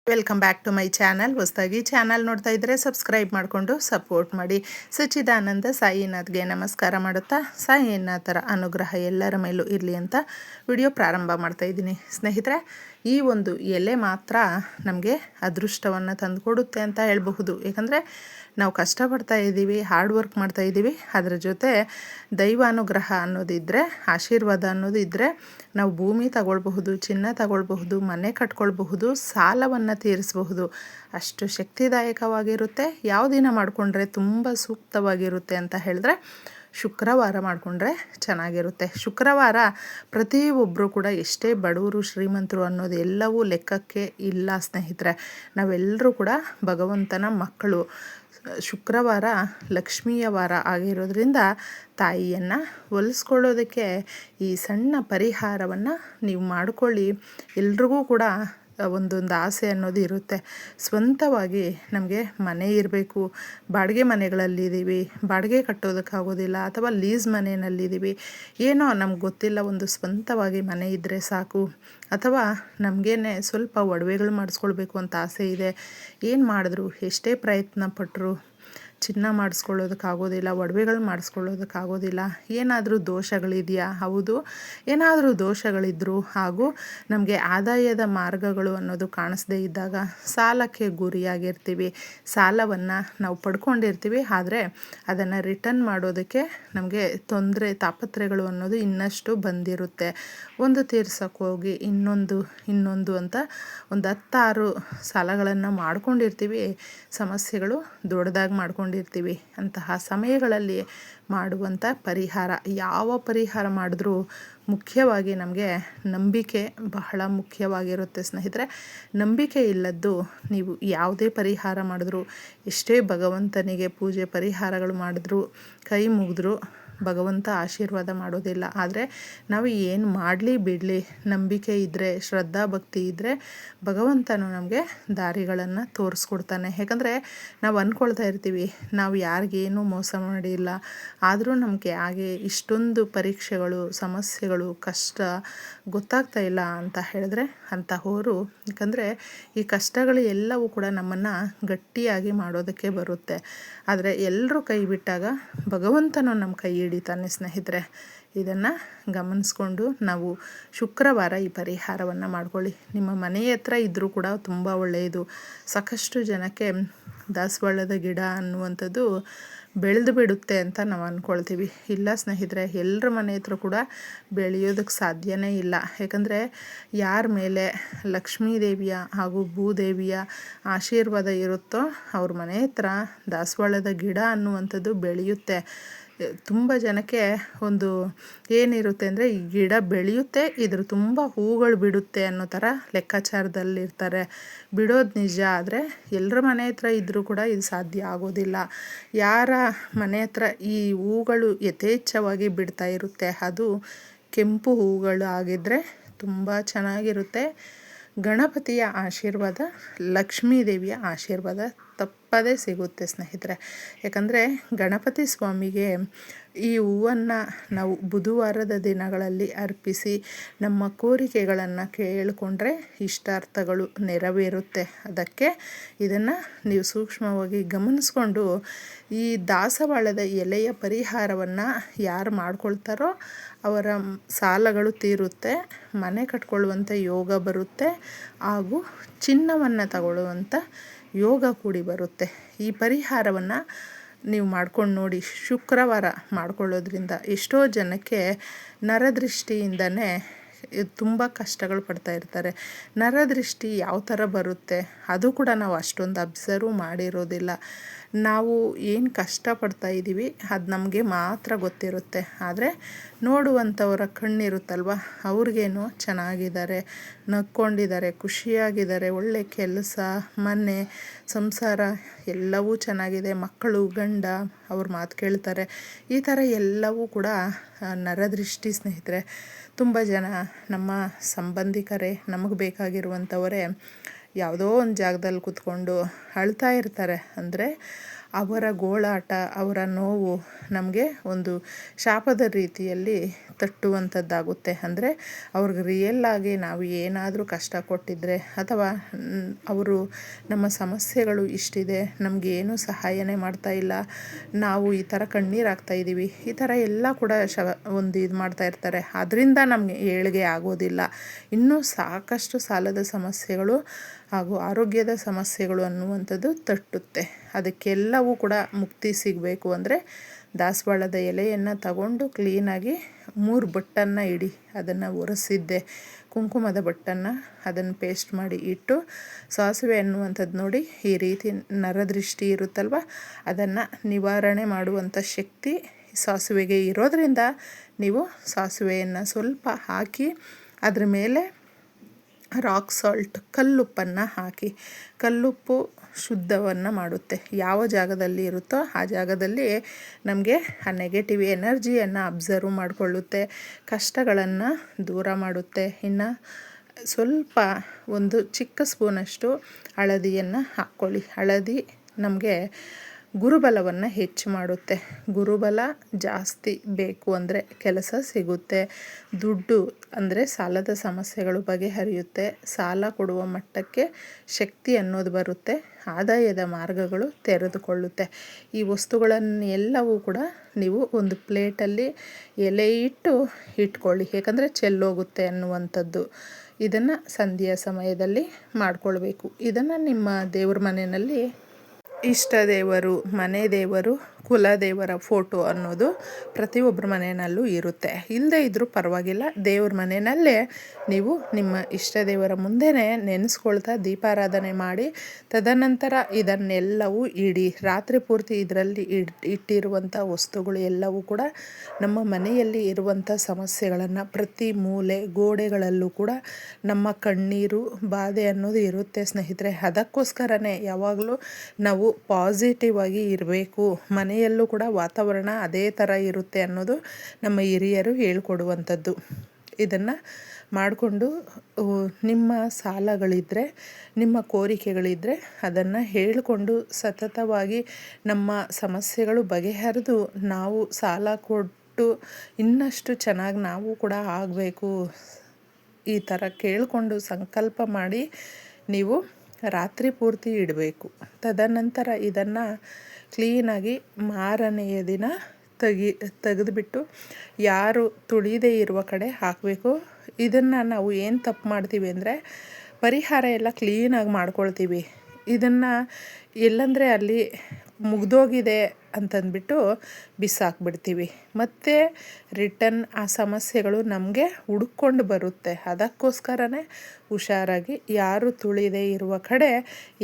Welcome back to my channel. ಹೊಸದಾಗಿ channel ನೋಡ್ತಾ ಇದ್ದರೆ ಸಬ್ಸ್ಕ್ರೈಬ್ ಮಾಡಿಕೊಂಡು ಸಪೋರ್ಟ್ ಮಾಡಿ. ಸಚ್ಚಿದಾನಂದ ಸಾಯಿನಾಥ್ಗೆ ನಮಸ್ಕಾರ ಮಾಡುತ್ತಾ ಸಾಯಿನಾಥರ ಅನುಗ್ರಹ ಎಲ್ಲರ ಮೇಲೂ ಇರಲಿ ಅಂತ ವಿಡಿಯೋ ಪ್ರಾರಂಭ ಮಾಡ್ತಾ ಇದ್ದೀನಿ. ಸ್ನೇಹಿತರೆ, ಈ ಒಂದು ಎಲೆ ಮಾತ್ರ ನಮಗೆ ಅದೃಷ್ಟವನ್ನು ತಂದುಕೊಡುತ್ತೆ ಅಂತ ಹೇಳಬಹುದು. ಏಕೆಂದರೆ ನಾವು ಕಷ್ಟಪಡ್ತಾ ಇದ್ದೀವಿ, ಹಾರ್ಡ್ ವರ್ಕ್ ಮಾಡ್ತಾ ಇದ್ದೀವಿ, ಅದರ ಜೊತೆ ದೈವಾನುಗ್ರಹ ಅನ್ನೋದಿದ್ದರೆ, ಆಶೀರ್ವಾದ ಅನ್ನೋದು ಇದ್ದರೆ ನಾವು ಭೂಮಿ ತಗೊಳ್ಬಹುದು, ಚಿನ್ನ ತಗೊಳ್ಬಹುದು, ಮನೆ ಕಟ್ಕೊಳ್ಬಹುದು, ಸಾಲವನ್ನು ತೀರಿಸಬಹುದು. ಅಷ್ಟು ಶಕ್ತಿದಾಯಕವಾಗಿರುತ್ತೆ. ಯಾವ ದಿನ ಮಾಡಿಕೊಂಡ್ರೆ ತುಂಬ ಸೂಕ್ತವಾಗಿರುತ್ತೆ ಅಂತ ಹೇಳಿದ್ರೆ ಶುಕ್ರವಾರ ಮಾಡಿಕೊಂಡ್ರೆ ಚೆನ್ನಾಗಿರುತ್ತೆ. ಶುಕ್ರವಾರ ಪ್ರತಿಯೊಬ್ಬರು ಕೂಡ ಎಷ್ಟೇ ಬಡವರು ಶ್ರೀಮಂತರು ಅನ್ನೋದು ಎಲ್ಲವೂ ಲೆಕ್ಕಕ್ಕೆ ಇಲ್ಲ ಸ್ನೇಹಿತರೆ. ನಾವೆಲ್ಲರೂ ಕೂಡ ಭಗವಂತನ ಮಕ್ಕಳು. ಶುಕ್ರವಾರ ಲಕ್ಷ್ಮಿಯ ವಾರ ಆಗಿರೋದ್ರಿಂದ ತಾಯಿಯನ್ನು ಒಲಿಸ್ಕೊಳ್ಳೋದಕ್ಕೆ ಈ ಸಣ್ಣ ಪರಿಹಾರವನ್ನು ನೀವು ಮಾಡಿಕೊಳ್ಳಿ. ಎಲ್ರಿಗೂ ಕೂಡ ಒಂದೊಂದು ಆಸೆ ಅನ್ನೋದು ಇರುತ್ತೆ. ಸ್ವಂತವಾಗಿ ನಮಗೆ ಮನೆ ಇರಬೇಕು, ಬಾಡಿಗೆ ಮನೆಗಳಲ್ಲಿದ್ದೀವಿ, ಬಾಡಿಗೆ ಕಟ್ಟೋದಕ್ಕಾಗೋದಿಲ್ಲ, ಅಥವಾ ಲೀಸ್ ಮನೆಯಲ್ಲಿದ್ದೀವಿ, ಏನೋ ನಮ್ಗೆ ಗೊತ್ತಿಲ್ಲ, ಒಂದು ಸ್ವಂತವಾಗಿ ಮನೆ ಇದ್ದರೆ ಸಾಕು, ಅಥವಾ ನಮಗೇನೆ ಸ್ವಲ್ಪ ಒಡವೆಗಳು ಮಾಡಿಸ್ಕೊಳ್ಬೇಕು ಅಂತ ಆಸೆ ಇದೆ. ಏನು ಮಾಡಿದ್ರು, ಎಷ್ಟೇ ಪ್ರಯತ್ನ ಪಟ್ಟರು ಚಿನ್ನ ಮಾಡಿಸ್ಕೊಳ್ಳೋದಕ್ಕಾಗೋದಿಲ್ಲ, ಒಡವೆಗಳು ಮಾಡಿಸ್ಕೊಳ್ಳೋದಕ್ಕಾಗೋದಿಲ್ಲ. ಏನಾದರೂ ದೋಷಗಳಿದೆಯಾ? ಹೌದು, ಏನಾದರೂ ದೋಷಗಳಿದ್ದರೂ ಹಾಗೂ ನಮಗೆ ಆದಾಯದ ಮಾರ್ಗಗಳು ಅನ್ನೋದು ಕಾಣಿಸದೇ ಇದ್ದಾಗ ಸಾಲಕ್ಕೆ ಗುರಿಯಾಗಿರ್ತೀವಿ. ಸಾಲವನ್ನು ನಾವು ಪಡ್ಕೊಂಡಿರ್ತೀವಿ, ಆದರೆ ಅದನ್ನು ರಿಟರ್ನ್ ಮಾಡೋದಕ್ಕೆ ನಮಗೆ ತೊಂದರೆ, ತಾಪತ್ರೆಗಳು ಅನ್ನೋದು ಇನ್ನಷ್ಟು ಬಂದಿರುತ್ತೆ. ಒಂದು ತೀರ್ಸೋಕ್ಕೋಗಿ ಇನ್ನೊಂದು ಅಂತ ಒಂದು 10-6 ಸಾಲಗಳನ್ನು ಮಾಡ್ಕೊಂಡಿರ್ತೀವಿ. ಸಮಸ್ಯೆಗಳು ದೊಡ್ಡದಾಗಿ ಮಾಡ್ಕೊಂಡಿರ್ತೀವಿ. ಅಂತಹ ಸಮಯಗಳಲ್ಲಿ ಮಾಡುವಂಥ ಪರಿಹಾರ, ಯಾವ ಪರಿಹಾರ ಮಾಡಿದ್ರೂ ಮುಖ್ಯವಾಗಿ ನಮಗೆ ನಂಬಿಕೆ ಬಹಳ ಮುಖ್ಯವಾಗಿರುತ್ತೆ ಸ್ನೇಹಿತರೆ. ನಂಬಿಕೆ ಇಲ್ಲದ್ದು ನೀವು ಯಾವುದೇ ಪರಿಹಾರ ಮಾಡಿದ್ರು, ಎಷ್ಟೇ ಭಗವಂತನಿಗೆ ಪೂಜೆ ಪರಿಹಾರಗಳು ಮಾಡಿದ್ರು, ಕೈ ಮುಗಿದ್ರು ಭಗವಂತ ಆಶೀರ್ವಾದ ಮಾಡೋದಿಲ್ಲ. ಆದರೆ ನಾವು ಏನು ಮಾಡಲಿ ಬಿಡಲಿ, ನಂಬಿಕೆ ಇದ್ದರೆ, ಶ್ರದ್ಧಾ ಭಕ್ತಿ ಇದ್ದರೆ ಭಗವಂತನು ನಮಗೆ ದಾರಿಗಳನ್ನು ತೋರಿಸ್ಕೊಡ್ತಾನೆ. ಯಾಕಂದರೆ ನಾವು ಅಂದ್ಕೊಳ್ತಾ ಇರ್ತೀವಿ ನಾವು ಯಾರಿಗೇನೂ ಮೋಸ ಮಾಡಿಲ್ಲ, ಆದರೂ ನಮಗೆ ಹಾಗೆ ಇಷ್ಟೊಂದು ಪರೀಕ್ಷೆಗಳು, ಸಮಸ್ಯೆಗಳು, ಕಷ್ಟ ಗೊತ್ತಾಗ್ತಾ ಇಲ್ಲ ಅಂತ ಹೇಳಿದ್ರೆ ಅಂತಹವರು, ಯಾಕಂದರೆ ಈ ಕಷ್ಟಗಳು ಎಲ್ಲವೂ ಕೂಡ ನಮ್ಮನ್ನು ಗಟ್ಟಿಯಾಗಿ ಮಾಡೋದಕ್ಕೆ ಬರುತ್ತೆ. ಆದರೆ ಎಲ್ಲರೂ ಕೈ ಬಿಟ್ಟಾಗ ಭಗವಂತನು ನಮ್ಮ ಕೈ ಹಿಡಿತಾನೆ ಸ್ನೇಹಿತರೆ. ಇದನ್ನು ಗಮನಿಸ್ಕೊಂಡು ನಾವು ಶುಕ್ರವಾರ ಈ ಪರಿಹಾರವನ್ನು ಮಾಡ್ಕೊಳ್ಳಿ. ನಿಮ್ಮ ಮನೆಯ ಹತ್ರ ಇದ್ದರೂ ಕೂಡ ತುಂಬ ಒಳ್ಳೆಯದು. ಸಾಕಷ್ಟು ಜನಕ್ಕೆ ದಾಸವಾಳದ ಗಿಡ ಅನ್ನುವಂಥದ್ದು ಬೆಳೆದು ಬಿಡುತ್ತೆ ಅಂತ ನಾವು ಅಂದ್ಕೊಳ್ತೀವಿ. ಇಲ್ಲ ಸ್ನೇಹಿತರೆ, ಎಲ್ಲರ ಮನೆ ಹತ್ರ ಕೂಡ ಬೆಳೆಯೋದಕ್ಕೆ ಸಾಧ್ಯನೇ ಇಲ್ಲ. ಯಾಕಂದರೆ ಯಾರ ಮೇಲೆ ಲಕ್ಷ್ಮೀ ದೇವಿಯ ಹಾಗೂ ಭೂದೇವಿಯ ಆಶೀರ್ವಾದ ಇರುತ್ತೋ ಅವ್ರ ಮನೆ ಹತ್ರ ದಾಸವಾಳದ ಗಿಡ ಅನ್ನುವಂಥದ್ದು ಬೆಳೆಯುತ್ತೆ. ತುಂಬ ಜನಕ್ಕೆ ಒಂದು ಏನಿರುತ್ತೆ ಅಂದರೆ, ಈ ಗಿಡ ಬೆಳೆಯುತ್ತೆ, ಇದ್ರ ತುಂಬ ಹೂಗಳು ಬಿಡುತ್ತೆ ಅನ್ನೋ ಥರ ಲೆಕ್ಕಾಚಾರದಲ್ಲಿರ್ತಾರೆ. ಬಿಡೋದು ನಿಜ, ಆದರೆ ಎಲ್ಲರ ಮನೆ ಹತ್ರ ಇದ್ದರೂ ಕೂಡ ಇದು ಸಾಧ್ಯ ಆಗೋದಿಲ್ಲ. ಯಾರ ಮನೆ ಹತ್ರ ಈ ಹೂಗಳು ಯಥೇಚ್ಛವಾಗಿ ಬಿಡ್ತಾ ಇರುತ್ತೆ, ಅದು ಕೆಂಪು ಹೂಗಳು ಆಗಿದ್ದರೆ ತುಂಬ ಚೆನ್ನಾಗಿರುತ್ತೆ. ಗಣಪತಿಯ ಆಶೀರ್ವಾದ, ಲಕ್ಷ್ಮೀ ದೇವಿಯ ಆಶೀರ್ವಾದ ತಪ್ಪದೇ ಸಿಗುತ್ತೆ ಸ್ನೇಹಿತರೆ. ಯಾಕಂದರೆ ಗಣಪತಿ ಸ್ವಾಮಿಗೆ ಈ ಹೂವನ್ನು ನಾವು ಬುಧವಾರದ ದಿನಗಳಲ್ಲಿ ಅರ್ಪಿಸಿ ನಮ್ಮ ಕೋರಿಕೆಗಳನ್ನು ಕೇಳಿಕೊಂಡ್ರೆ ಇಷ್ಟಾರ್ಥಗಳು ನೆರವೇರುತ್ತೆ. ಅದಕ್ಕೆ ಇದನ್ನು ನೀವು ಸೂಕ್ಷ್ಮವಾಗಿ ಗಮನಿಸ್ಕೊಂಡು ಈ ದಾಸವಾಳದ ಎಲೆಯ ಪರಿಹಾರವನ್ನು ಯಾರು ಮಾಡ್ಕೊಳ್ತಾರೋ ಅವರ ಸಾಲಗಳು ತೀರುತ್ತೆ, ಮನೆ ಕಟ್ಕೊಳ್ಳುವಂಥ ಯೋಗ ಬರುತ್ತೆ, ಹಾಗೂ ಚಿನ್ನವನ್ನು ತಗೊಳ್ಳುವಂಥ ಯೋಗ ಕೂಡಿ ಬರುತ್ತೆ. ಈ ಪರಿಹಾರವನ್ನು ನೀವು ಮಾಡ್ಕೊಂಡು ನೋಡಿ. ಶುಕ್ರವಾರ ಮಾಡ್ಕೊಳ್ಳೋದ್ರಿಂದ ಎಷ್ಟೋ ಜನಕ್ಕೆ ನರದೃಷ್ಟಿಯಿಂದನೇ ತುಂಬ ಕಷ್ಟಗಳು ಪಡ್ತಾ ಇರ್ತಾರೆ. ನರದೃಷ್ಟಿ ಯಾವ ಥರ ಬರುತ್ತೆ ಅದು ಕೂಡ ನಾವು ಅಷ್ಟೊಂದು ಅಬ್ಸರ್ವ್ ಮಾಡಿರೋದಿಲ್ಲ. ನಾವು ಏನು ಕಷ್ಟಪಡ್ತಾ ಇದ್ದೀವಿ ಅದು ನಮಗೆ ಮಾತ್ರ ಗೊತ್ತಿರುತ್ತೆ. ಆದರೆ ನೋಡುವಂಥವರ ಕಣ್ಣಿರುತ್ತಲ್ವ, ಅವ್ರಿಗೇನು ಚೆನ್ನಾಗಿದ್ದಾರೆ, ನಕ್ಕೊಂಡಿದ್ದಾರೆ, ಖುಷಿಯಾಗಿದ್ದಾರೆ, ಒಳ್ಳೆ ಕೆಲಸ, ಮನೆ, ಸಂಸಾರ ಎಲ್ಲವೂ ಚೆನ್ನಾಗಿದೆ, ಮಕ್ಕಳು, ಗಂಡ ಅವ್ರ ಮಾತು ಕೇಳ್ತಾರೆ, ಈ ಥರ ಎಲ್ಲವೂ ಕೂಡ ನರದೃಷ್ಟಿ ಸ್ನೇಹಿತರೆ. ತುಂಬ ಜನ ನಮ್ಮ ಸಂಬಂಧಿಕರೇ, ನಮಗೆ ಬೇಕಾಗಿರುವಂಥವರೇ ಯಾವುದೋ ಒಂದು ಜಾಗದಲ್ಲಿ ಕೂತ್ಕೊಂಡು ಅಳ್ತಾ ಇರ್ತಾರೆ. ಅಂದರೆ ಅವರ ಗೋಳಾಟ, ಅವರ ನೋವು ನಮಗೆ ಒಂದು ಶಾಪದ ರೀತಿಯಲ್ಲಿ ತಟ್ಟುವಂಥದ್ದಾಗುತ್ತೆ. ಅಂದರೆ ಅವ್ರಿಗೆ ರಿಯಲ್ಲಾಗಿ ನಾವು ಏನಾದರೂ ಕಷ್ಟ ಕೊಟ್ಟಿದ್ದರೆ ಅಥವಾ ಅವರು ನಮ್ಮ ಸಮಸ್ಯೆಗಳು ಇಷ್ಟಿದೆ, ನಮಗೇನು ಸಹಾಯನೇ ಮಾಡ್ತಾಯಿಲ್ಲ, ನಾವು ಈ ಥರ ಕಣ್ಣೀರು ಹಾಕ್ತಾಯಿದ್ದೀವಿ, ಈ ಥರ ಎಲ್ಲ ಕೂಡ ಒಂದು ಇದು ಮಾಡ್ತಾ ಇರ್ತಾರೆ. ಅದರಿಂದ ನಮಗೆ ಏಳಿಗೆ ಆಗೋದಿಲ್ಲ. ಇನ್ನೂ ಸಾಕಷ್ಟು ಸಾಲದ ಸಮಸ್ಯೆಗಳು ಹಾಗೂ ಆರೋಗ್ಯದ ಸಮಸ್ಯೆಗಳು ಅನ್ನುವಂಥದ್ದು ತಟ್ಟುತ್ತೆ. ಅದಕ್ಕೆಲ್ಲವೂ ಕೂಡ ಮುಕ್ತಿ ಸಿಗಬೇಕು ಅಂದರೆ ದಾಸವಾಳದ ಎಲೆಯನ್ನು ತಗೊಂಡು ಕ್ಲೀನಾಗಿ 3 ಬಟ್ಟನ್ನು ಇಡಿ, ಅದನ್ನು ಒರೆಸಿದ್ದೆ ಕುಂಕುಮದ ಬಟ್ಟನ್ನು ಅದನ್ನು ಪೇಸ್ಟ್ ಮಾಡಿ ಇಟ್ಟು, ಸಾಸಿವೆ ಅನ್ನುವಂಥದ್ದು ನೋಡಿ ಈ ರೀತಿ ನರದೃಷ್ಟಿ ಇರುತ್ತಲ್ವ, ಅದನ್ನು ನಿವಾರಣೆ ಮಾಡುವಂಥ ಶಕ್ತಿ ಸಾಸಿವೆಗೆ ಇರೋದರಿಂದ ನೀವು ಸಾಸಿವೆಯನ್ನು ಸ್ವಲ್ಪ ಹಾಕಿ ಅದ್ರ ಮೇಲೆ ರಾಕ್ ಸಾಲ್ಟ್ ಕಲ್ಲುಪ್ಪನ್ನು ಹಾಕಿ. ಕಲ್ಲುಪ್ಪು ಶುದ್ಧವನ್ನು ಮಾಡುತ್ತೆ. ಯಾವ ಜಾಗದಲ್ಲಿ ಇರುತ್ತೋ ಆ ಜಾಗದಲ್ಲಿ ನಮಗೆ ಆ ನೆಗೆಟಿವ್ ಎನರ್ಜಿಯನ್ನು ಅಬ್ಸರ್ವ್ ಮಾಡಿಕೊಳ್ಳುತ್ತೆ, ಕಷ್ಟಗಳನ್ನು ದೂರ ಮಾಡುತ್ತೆ. ಇನ್ನು ಸ್ವಲ್ಪ ಒಂದು ಚಿಕ್ಕ ಸ್ಪೂನಷ್ಟು ಹಳದಿಯನ್ನು ಹಾಕ್ಕೊಳ್ಳಿ. ಹಳದಿ ನಮಗೆ ಗುರುಬಲವನ್ನು ಹೆಚ್ಚು ಮಾಡುತ್ತೆ. ಗುರುಬಲ ಜಾಸ್ತಿ ಬೇಕು ಅಂದರೆ ಕೆಲಸ ಸಿಗುತ್ತೆ. ದುಡ್ಡು ಅಂದರೆ ಸಾಲದ ಸಮಸ್ಯೆಗಳು ಬಗೆಹರಿಯುತ್ತೆ. ಸಾಲ ಕೊಡುವ ಮಟ್ಟಕ್ಕೆ ಶಕ್ತಿ ಅನ್ನೋದು ಬರುತ್ತೆ. ಆದಾಯದ ಮಾರ್ಗಗಳು ತೆರೆದುಕೊಳ್ಳುತ್ತೆ. ಈ ವಸ್ತುಗಳನ್ನೆಲ್ಲವೂ ಕೂಡ ನೀವು ಒಂದು ಪ್ಲೇಟಲ್ಲಿ ಎಲೆ ಇಟ್ಕೊಳ್ಳಿ, ಏಕೆಂದರೆ ಚೆಲ್ಲೋಗುತ್ತೆ ಅನ್ನುವಂಥದ್ದು. ಇದನ್ನು ಸಂಧ್ಯಾ ಸಮಯದಲ್ಲಿ ಮಾಡಿಕೊಳ್ಬೇಕು. ಇದನ್ನು ನಿಮ್ಮ ದೇವ್ರ ಮನೆಯಲ್ಲಿ ಇಷ್ಟ ದೇವರು, ಮನೆ ದೇವರು, ಕುಲದೇವರ ಫೋಟೋ ಅನ್ನೋದು ಪ್ರತಿಯೊಬ್ಬರ ಮನೆಯಲ್ಲೂ ಇರುತ್ತೆ. ಇಲ್ಲದೇ ಇದ್ದರೂ ಪರವಾಗಿಲ್ಲ, ದೇವ್ರ ಮನೆಯಲ್ಲೇ ನೀವು ನಿಮ್ಮ ಇಷ್ಟ ದೇವರ ಮುಂದೆನೇ ನೆನೆಸ್ಕೊಳ್ತಾ ದೀಪಾರಾಧನೆ ಮಾಡಿ, ತದನಂತರ ಇದನ್ನೆಲ್ಲವೂ ಇಡಿ. ರಾತ್ರಿ ಪೂರ್ತಿ ಇದರಲ್ಲಿ ಇಟ್ಟಿರುವಂಥ ವಸ್ತುಗಳು ಎಲ್ಲವೂ ಕೂಡ ನಮ್ಮ ಮನೆಯಲ್ಲಿ ಇರುವಂಥ ಸಮಸ್ಯೆಗಳನ್ನು ಪ್ರತಿ ಮೂಲೆ ಗೋಡೆಗಳಲ್ಲೂ ಕೂಡ ನಮ್ಮ ಕಣ್ಣೀರು ಬಾಧೆ ಅನ್ನೋದು ಇರುತ್ತೆ ಸ್ನೇಹಿತರೆ. ಅದಕ್ಕೋಸ್ಕರನೇ ಯಾವಾಗಲೂ ನಾವು ಪಾಸಿಟಿವ್ ಆಗಿ ಇರಬೇಕು. ಮನೆಯಲ್ಲೂ ಕೂಡ ವಾತಾವರಣ ಅದೇ ಥರ ಇರುತ್ತೆ ಅನ್ನೋದು ನಮ್ಮ ಹಿರಿಯರು ಹೇಳ್ಕೊಡುವಂಥದ್ದು. ಇದನ್ನು ಮಾಡಿಕೊಂಡು ನಿಮ್ಮ ಸಾಲಗಳಿದ್ದರೆ, ನಿಮ್ಮ ಕೋರಿಕೆಗಳಿದ್ದರೆ ಅದನ್ನು ಹೇಳಿಕೊಂಡು ಸತತವಾಗಿ ನಮ್ಮ ಸಮಸ್ಯೆಗಳು ಬಗೆಹರಿದು ನಾವು ಸಾಲ ಕೊಟ್ಟು ಇನ್ನಷ್ಟು ಚೆನ್ನಾಗಿ ನಾವು ಕೂಡ ಆಗಬೇಕು, ಈ ಥರ ಕೇಳಿಕೊಂಡು ಸಂಕಲ್ಪ ಮಾಡಿ ನೀವು ರಾತ್ರಿ ಪೂರ್ತಿ ಇಡಬೇಕು. ತದನಂತರ ಇದನ್ನು ಕ್ಲೀನಾಗಿ ಮಾರನೆಯ ದಿನ ತೆಗೆದುಬಿಟ್ಟು ಯಾರು ತುಳಿದೇ ಇರುವ ಕಡೆ ಹಾಕಬೇಕು. ಇದನ್ನು ನಾವು ಏನು ತಪ್ಪು ಮಾಡ್ತೀವಿ ಅಂದರೆ ಪರಿಹಾರ ಎಲ್ಲ ಕ್ಲೀನಾಗಿ ಮಾಡ್ಕೊಳ್ತೀವಿ. ಇದನ್ನು ಎಲ್ಲಂದರೆ ಅಲ್ಲಿ ಮುಗ್ದೋಗಿದೆ ಅಂತಂದ್ಬಿಟ್ಟು ಬಿಸಾಕ್ಬಿಡ್ತೀವಿ. ಮತ್ತು ರಿಟರ್ನ್ ಆ ಸಮಸ್ಯೆಗಳು ನಮಗೆ ಹುಡುಕೊಂಡು ಬರುತ್ತೆ. ಅದಕ್ಕೋಸ್ಕರನೇ ಹುಷಾರಾಗಿ ಯಾರು ತುಳಿದೇ ಇರುವ ಕಡೆ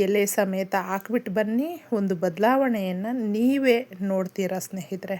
ಎಲೆ ಸಮೇತ ಹಾಕ್ಬಿಟ್ಟು ಬನ್ನಿ. ಒಂದು ಬದಲಾವಣೆಯನ್ನು ನೀವೇ ನೋಡ್ತೀರಾ ಸ್ನೇಹಿತರೆ.